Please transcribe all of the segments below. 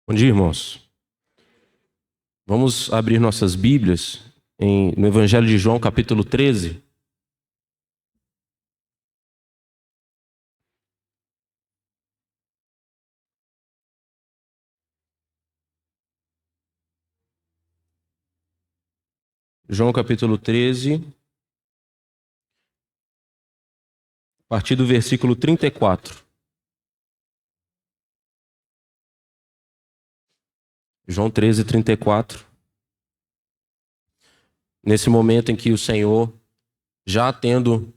Bom dia, irmãos. Vamos abrir nossas Bíblias no Evangelho de João, capítulo 13. João, capítulo 13, a partir do versículo 34. João 13, 34. Nesse momento em que o Senhor, já tendo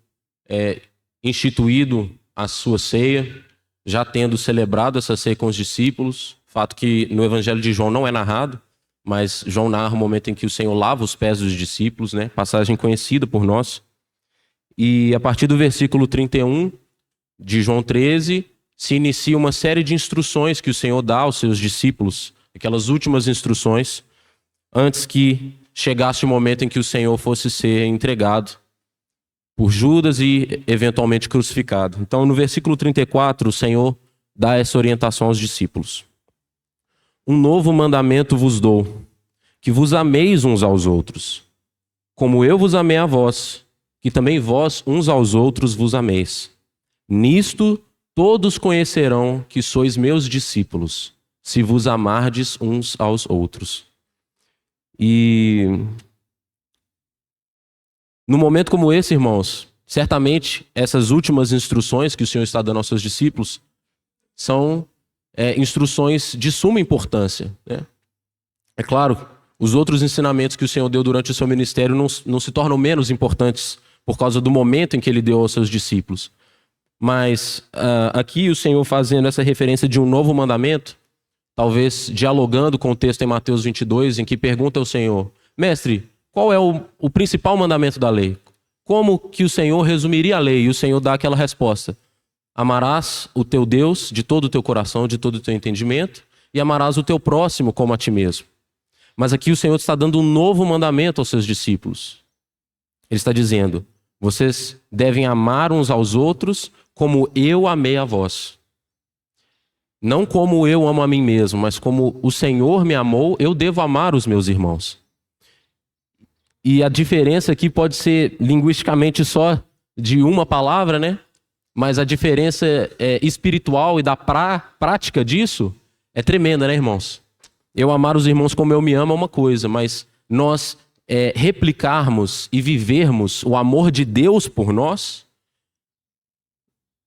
instituído a sua ceia, já tendo celebrado essa ceia com os discípulos, fato que no Evangelho de João não é narrado, mas João narra o momento em que o Senhor lava os pés dos discípulos, né? Passagem conhecida por nós. E a partir do versículo 31 de João 13, se inicia uma série de instruções que o Senhor dá aos seus discípulos, aquelas últimas instruções, antes que chegasse o momento em que o Senhor fosse ser entregado por Judas e eventualmente crucificado. Então, no versículo 34, o Senhor dá essa orientação aos discípulos. Um novo mandamento vos dou, que vos ameis uns aos outros, como eu vos amei a vós, que também vós uns aos outros vos ameis. Nisto todos conhecerão que sois meus discípulos, se vos amardes uns aos outros. E no momento como esse, irmãos, certamente essas últimas instruções que o Senhor está dando aos seus discípulos são instruções de suma importância, né? É claro, os outros ensinamentos que o Senhor deu durante o seu ministério não se tornam menos importantes por causa do momento em que ele deu aos seus discípulos. Mas aqui o Senhor fazendo essa referência de um novo mandamento, talvez dialogando com o texto em Mateus 22, em que pergunta ao Senhor: Mestre, qual é o principal mandamento da lei? Como que o Senhor resumiria a lei? E o Senhor dá aquela resposta: amarás o teu Deus de todo o teu coração, de todo o teu entendimento, e amarás o teu próximo como a ti mesmo. Mas aqui o Senhor está dando um novo mandamento aos seus discípulos. Ele está dizendo: vocês devem amar uns aos outros como eu amei a vós. Não como eu amo a mim mesmo, mas como o Senhor me amou, eu devo amar os meus irmãos. E a diferença aqui pode ser linguisticamente só de uma palavra, né? Mas a diferença espiritual e da prática disso é tremenda, né, irmãos? Eu amar os irmãos como eu me amo é uma coisa, mas nós replicarmos e vivermos o amor de Deus por nós,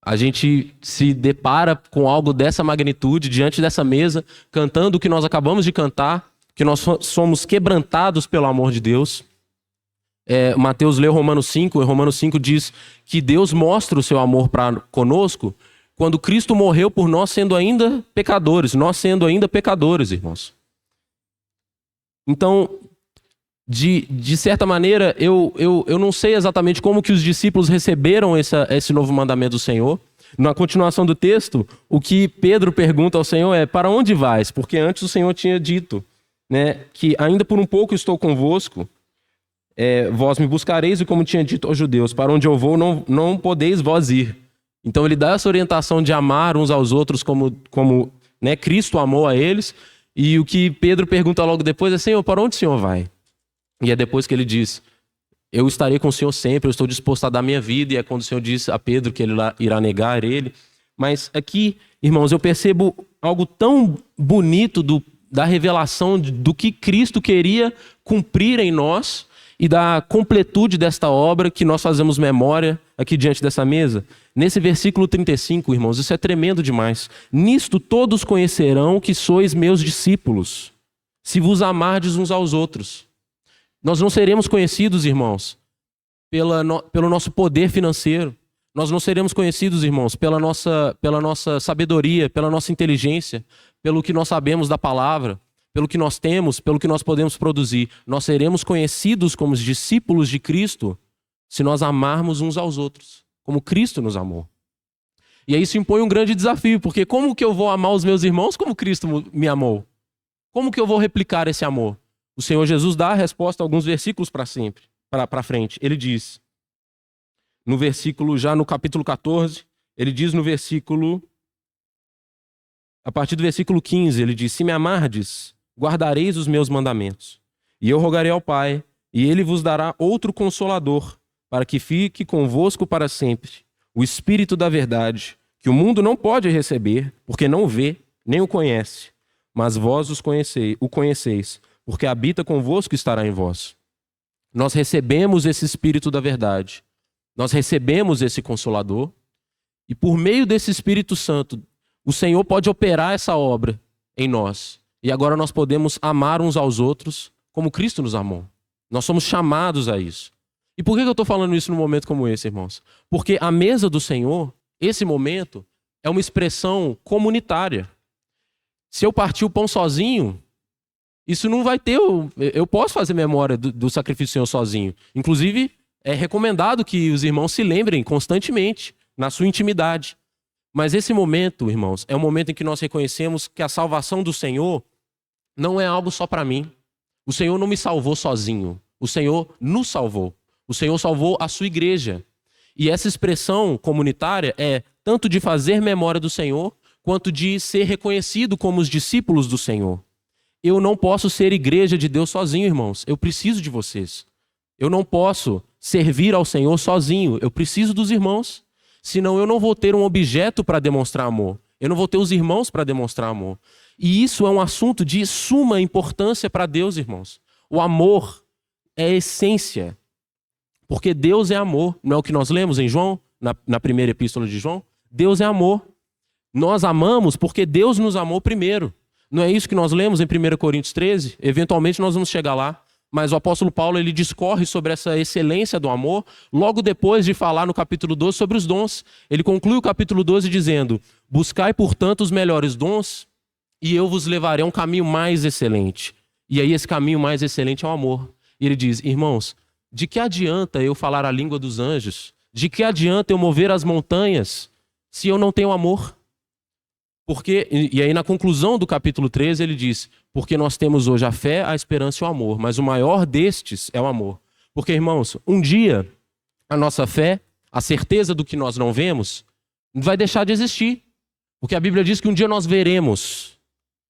a gente se depara com algo dessa magnitude diante dessa mesa, cantando o que nós acabamos de cantar, que nós somos quebrantados pelo amor de Deus. Mateus leu Romanos 5, e Romanos 5 diz que Deus mostra o seu amor para conosco quando Cristo morreu por nós sendo ainda pecadores, irmãos. Então, de certa maneira, eu não sei exatamente como que os discípulos receberam esse novo mandamento do Senhor. Na continuação do texto, o que Pedro pergunta ao Senhor é: para onde vais? Porque antes o Senhor tinha dito, né, que ainda por um pouco estou convosco, vós me buscareis, e como tinha dito aos judeus, para onde eu vou não podeis vós ir. Então ele dá essa orientação de amar uns aos outros como né, Cristo amou a eles. E o que Pedro pergunta logo depois é: Senhor, para onde o Senhor vai? E é depois que ele diz: eu estarei com o Senhor sempre, eu estou disposto a dar minha vida. E é quando o Senhor diz a Pedro que ele irá negar ele. Mas aqui, irmãos, eu percebo algo tão bonito da revelação do que Cristo queria cumprir em nós e da completude desta obra que nós fazemos memória aqui diante dessa mesa. Nesse versículo 35, irmãos, isso é tremendo demais. Nisto todos conhecerão que sois meus discípulos, se vos amardes uns aos outros. Nós não seremos conhecidos, irmãos, pelo nosso poder financeiro. Nós não seremos conhecidos, irmãos, pela nossa sabedoria, pela nossa inteligência, pelo que nós sabemos da palavra, pelo que nós temos, pelo que nós podemos produzir. Nós seremos conhecidos como os discípulos de Cristo se nós amarmos uns aos outros, como Cristo nos amou. E aí isso impõe um grande desafio, porque como que eu vou amar os meus irmãos como Cristo me amou? Como que eu vou replicar esse amor? O Senhor Jesus dá a resposta alguns versículos para frente. Ele diz, já no capítulo 14, ele diz no versículo a partir do versículo 15, ele diz: se me amardes, guardareis os meus mandamentos. E eu rogarei ao Pai, e ele vos dará outro consolador, para que fique convosco para sempre, o Espírito da verdade, que o mundo não pode receber, porque não o vê, nem o conhece. Mas vós o conheceis, porque habita convosco e estará em vós. Nós recebemos esse Espírito da verdade. Nós recebemos esse Consolador. E por meio desse Espírito Santo, o Senhor pode operar essa obra em nós. E agora nós podemos amar uns aos outros como Cristo nos amou. Nós somos chamados a isso. E por que eu estou falando isso num momento como esse, irmãos? Porque a mesa do Senhor, esse momento, é uma expressão comunitária. Se eu partir o pão sozinho, isso não vai ter... Eu posso fazer memória do sacrifício do Senhor sozinho. Inclusive, é recomendado que os irmãos se lembrem constantemente, na sua intimidade. Mas esse momento, irmãos, é um momento em que nós reconhecemos que a salvação do Senhor não é algo só para mim. O Senhor não me salvou sozinho. O Senhor nos salvou. O Senhor salvou a sua igreja. E essa expressão comunitária é tanto de fazer memória do Senhor, quanto de ser reconhecido como os discípulos do Senhor. Eu não posso ser igreja de Deus sozinho, irmãos. Eu preciso de vocês. Eu não posso servir ao Senhor sozinho. Eu preciso dos irmãos. Senão eu não vou ter um objeto para demonstrar amor. Eu não vou ter os irmãos para demonstrar amor. E isso é um assunto de suma importância para Deus, irmãos. O amor é a essência. Porque Deus é amor. Não é o que nós lemos em João, na primeira epístola de João? Deus é amor. Nós amamos porque Deus nos amou primeiro. Não é isso que nós lemos em 1 Coríntios 13? Eventualmente nós vamos chegar lá. Mas o apóstolo Paulo ele discorre sobre essa excelência do amor logo depois de falar no capítulo 12 sobre os dons. Ele conclui o capítulo 12 dizendo: buscai, portanto, os melhores dons e eu vos levarei a um caminho mais excelente. E aí esse caminho mais excelente é o amor. E ele diz: irmãos, de que adianta eu falar a língua dos anjos? De que adianta eu mover as montanhas se eu não tenho amor? Porque, e aí na conclusão do capítulo 13 ele diz: porque nós temos hoje a fé, a esperança e o amor, mas o maior destes é o amor. Porque, irmãos, um dia a nossa fé, a certeza do que nós não vemos, vai deixar de existir. Porque a Bíblia diz que um dia nós veremos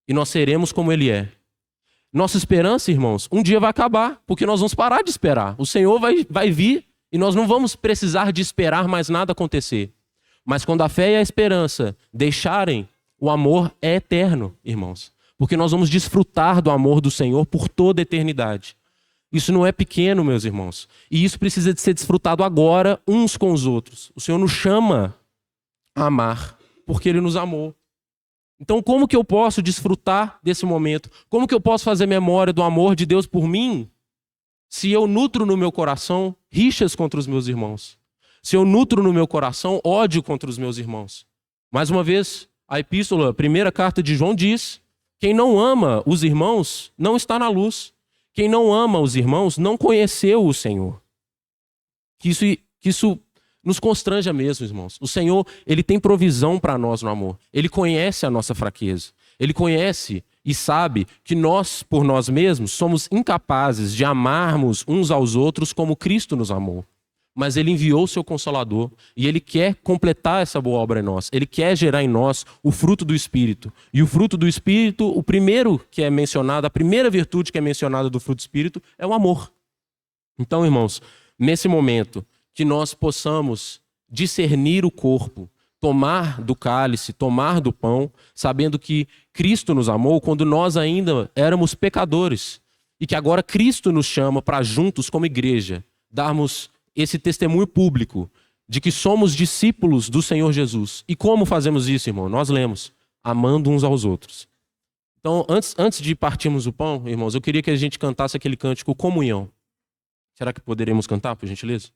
e nós seremos como Ele é. Nossa esperança, irmãos, um dia vai acabar, porque nós vamos parar de esperar. O Senhor vai vir e nós não vamos precisar de esperar mais nada acontecer. Mas quando a fé e a esperança deixarem, o amor é eterno, irmãos. Porque nós vamos desfrutar do amor do Senhor por toda a eternidade. Isso não é pequeno, meus irmãos. E isso precisa de ser desfrutado agora, uns com os outros. O Senhor nos chama a amar, porque Ele nos amou. Então, como que eu posso desfrutar desse momento? Como que eu posso fazer memória do amor de Deus por mim, se eu nutro no meu coração rixas contra os meus irmãos? Se eu nutro no meu coração ódio contra os meus irmãos? Mais uma vez, a epístola, a primeira carta de João diz: quem não ama os irmãos não está na luz. Quem não ama os irmãos não conheceu o Senhor. Que isso nos constranja mesmo, irmãos. O Senhor, Ele tem provisão para nós no amor. Ele conhece a nossa fraqueza. Ele conhece e sabe que nós, por nós mesmos, somos incapazes de amarmos uns aos outros como Cristo nos amou. Mas Ele enviou o seu Consolador e Ele quer completar essa boa obra em nós. Ele quer gerar em nós o fruto do Espírito. E o fruto do Espírito, o primeiro que é mencionado, a primeira virtude que é mencionada do fruto do Espírito é o amor. Então, irmãos, nesse momento que nós possamos discernir o corpo, tomar do cálice, tomar do pão, sabendo que Cristo nos amou quando nós ainda éramos pecadores. E que agora Cristo nos chama para juntos, como igreja, darmos esse testemunho público de que somos discípulos do Senhor Jesus. E como fazemos isso, irmão? Nós lemos: amando uns aos outros. Então, antes de partirmos o pão, irmãos, eu queria que a gente cantasse aquele cântico Comunhão. Será que poderemos cantar, por gentileza?